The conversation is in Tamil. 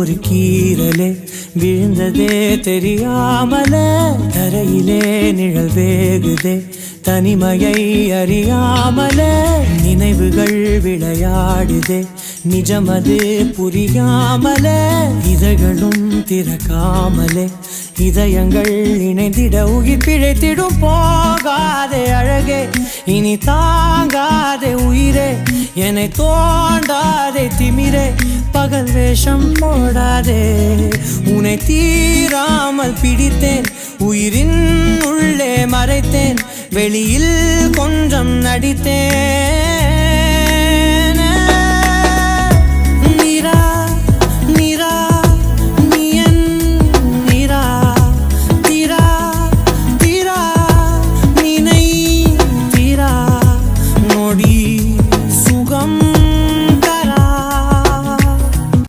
ஒரு கீரலே விழுந்ததே தெரியாமலே தரையிலே நிழல் வேகுதே தனிமையை அறியாமலே நினைவுகள் விளையாடுதே நிஜமது புரியாமலே இதழ்களும் திறக்காமலே இதயங்கள் இணைந்திட உயிர் பிழைத்திடும் போகாதே அழகே இனி தாங்காதே உயிரே என்னை தோண்டாதே திமிரே பகல் வேஷம் போடாதே உன்னை தீராமல் பிடித்தேன் உயிரின் உள்ளே மறைத்தேன் வெளியில் கொஞ்சம் நடித்தேன்